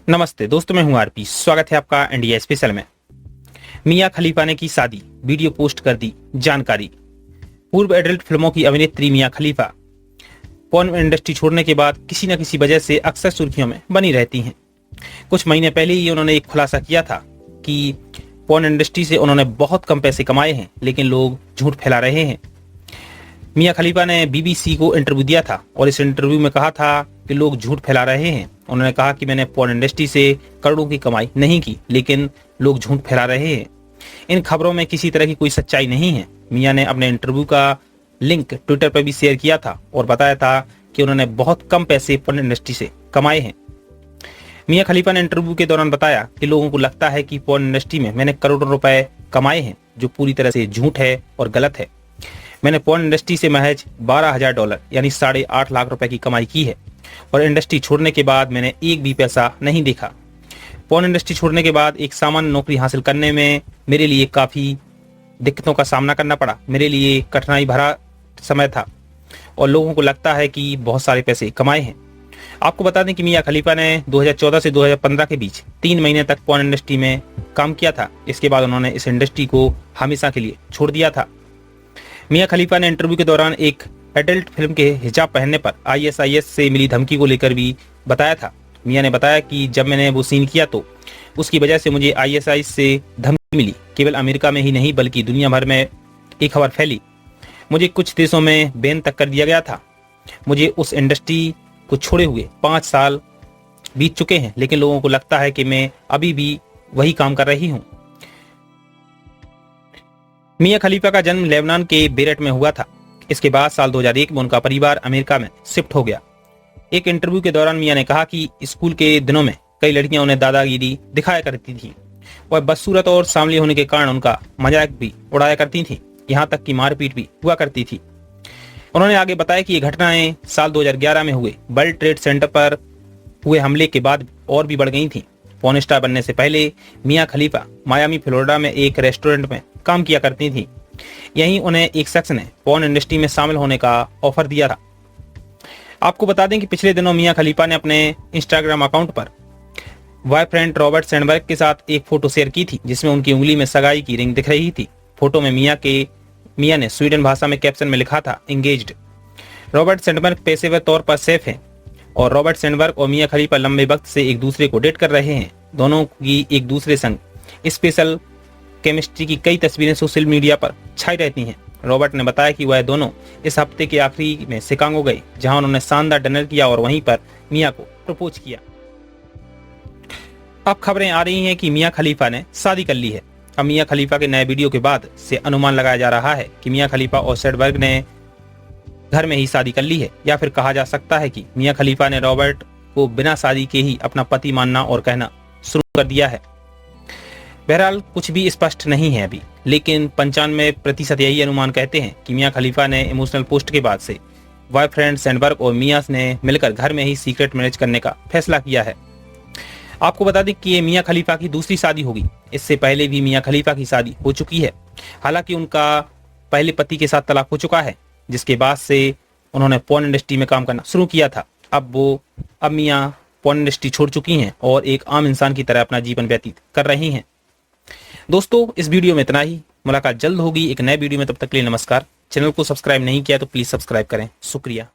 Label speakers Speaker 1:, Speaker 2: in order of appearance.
Speaker 1: नमस्ते दोस्तों, मैं हूं आरपी। स्वागत है आपका इंडिया स्पेशल में। मियां खलीफा ने की शादी, वीडियो पोस्ट कर दी जानकारी। पूर्व एडल्ट फिल्मों की अभिनेत्री मियां खलीफा पॉर्न इंडस्ट्री छोड़ने के बाद किसी न किसी वजह से अक्सर सुर्खियों में बनी रहती हैं। कुछ महीने पहले ही उन्होंने एक खुलासा किया था कि पॉर्न इंडस्ट्री से उन्होंने बहुत कम पैसे कमाए हैं, लेकिन लोग झूठ फैला रहे हैं। मियां खलीफा ने बीबीसी को इंटरव्यू दिया था और इस इंटरव्यू में कहा था कि लोग झूठ फैला रहे हैं। उन्होंने कहा कि मैंने पॉर्न इंडस्ट्री से करोड़ों की कमाई नहीं की, लेकिन लोग झूठ फैला रहे हैं। इन खबरों में किसी तरह की कोई सच्चाई नहीं है। मियां ने अपने इंटरव्यू का लिंक ट्विटर पर भी शेयर किया था और बताया था कि उन्होंने बहुत कम पैसे पॉर्न इंडस्ट्री से कमाए हैं। मियां खलीफा ने इंटरव्यू के दौरान बताया कि लोगों को लगता है कि पॉर्न इंडस्ट्री में मैंने करोड़ों रुपए कमाए हैं, जो पूरी तरह से झूठ है और गलत है। मैंने पॉर्न इंडस्ट्री से महज $12,000 यानी 8.5 लाख रुपए की कमाई की है और इंडस्ट्री छोड़ने के बाद मैंने एक भी पैसा नहीं देखा। पॉर्न इंडस्ट्री छोड़ने के बाद एक सामान्य नौकरी हासिल करने में मेरे लिए काफ़ी दिक्कतों का सामना करना पड़ा। मेरे लिए कठिनाई भरा समय था और लोगों को लगता है कि बहुत सारे पैसे कमाए हैं। आपको बता दें कि मियां खलीफा ने 2014 से 2015 के बीच 3 महीने तक पॉर्न इंडस्ट्री में काम किया था। इसके बाद उन्होंने इस इंडस्ट्री को हमेशा के लिए छोड़ दिया था। मियां खलीफा ने इंटरव्यू के दौरान एक एडल्ट फिल्म के हिजाब पहनने पर ISIS से मिली धमकी को लेकर भी बताया था। मियां ने बताया कि जब मैंने वो सीन किया तो उसकी वजह से मुझे ISIS से धमकी मिली। केवल अमेरिका में ही नहीं बल्कि दुनिया भर में एक खबर फैली। मुझे कुछ देशों में बैन तक कर दिया गया था। मुझे उस इंडस्ट्री को छोड़े हुए 5 साल बीत चुके हैं, लेकिन लोगों को लगता है कि मैं अभी भी वही काम कर रही हूँ। मियां खलीफा का जन्म लेबनान के बेरट में हुआ था। इसके बाद साल 2001 में उनका परिवार अमेरिका में शिफ्ट हो गया। एक इंटरव्यू के दौरान मियां ने कहा कि स्कूल के दिनों में कई लड़कियां उन्हें दादागिरी दिखाया करती थीं। वह बदसूरत और सांवली होने के कारण उनका मजाक भी उड़ाया करती थीं, यहाँ तक कि मारपीट भी हुआ करती थी। उन्होंने आगे बताया कि ये घटनाएं साल 2011 में हुए वर्ल्ड ट्रेड सेंटर पर हुए हमले के बाद और भी बढ़ गई थीं। पॉर्न स्टार बनने से पहले मियां खलीफा मायामी फ्लोरिडा में एक रेस्टोरेंट में काम किया करती थी। यहीं उन्हें एक शख्स ने पॉर्न इंडस्ट्री में शामिल होने का ऑफर दिया था। आपको बता दें कि पिछले दिनों मियां खलीफा ने अपने इंस्टाग्राम अकाउंट पर बॉयफ्रेंड रॉबर्ट सैंडबर्ग के साथ एक फोटो शेयर की थी, जिसमें उनकी उंगली में सगाई की रिंग दिख रही थी। फोटो में मियां ने स्वीडन भाषा में कैप्शन में लिखा था, एंगेज्ड। रॉबर्ट सैंडबर्ग पेशेवर तौर पर सेफ हैं और रॉबर्ट सैंडबर्ग और मियां खलीफा लंबे वक्त से एक दूसरे को डेट कर रहे हैं। दोनों की एक दूसरे संग स्पेशल केमिस्ट्री की कई तस्वीरें सोशल मीडिया पर छाई रहती हैं। रॉबर्ट ने बताया कि वह दोनों इस हफ्ते के आखिरी में शिकागो गए, जहां उन्होंने शानदार डिनर किया और वहीं पर मियां को प्रपोज किया। अब खबरें आ रही हैं कि मियां खलीफा ने शादी कर ली है। अब मियां खलीफा के नए वीडियो के बाद से अनुमान लगाया जा रहा है कि मियां खलीफा और सैंडबर्ग ने घर में ही शादी कर ली है, या फिर कहा जा सकता है कि मियां खलीफा ने रॉबर्ट को बिना शादी के ही अपना पति मानना और कहना शुरू कर दिया है। बहरहाल कुछ भी स्पष्ट नहीं है अभी, लेकिन 95% यही अनुमान कहते हैं कि मियां खलीफा ने इमोशनल पोस्ट के बाद से बॉयफ्रेंड सैंडबर्ग और मियां ने मिलकर घर में ही सीक्रेट मैरिज करने का फैसला किया है। आपको बता दें कि ये मियां खलीफा की दूसरी शादी होगी। इससे पहले भी मियां खलीफा की शादी हो चुकी है। हालांकि उनका पहले पति के साथ तलाक हो चुका है, जिसके बाद से उन्होंने पॉर्न इंडस्ट्री में काम करना शुरू किया था। अब मियां पॉर्न इंडस्ट्री छोड़ चुकी हैं और एक आम इंसान की तरह अपना जीवन व्यतीत कर रही हैं। दोस्तों, इस वीडियो में इतना ही। मुलाकात जल्द होगी एक नए वीडियो में। तब तक के लिए नमस्कार। चैनल को सब्सक्राइब नहीं किया तो प्लीज सब्सक्राइब करें। शुक्रिया।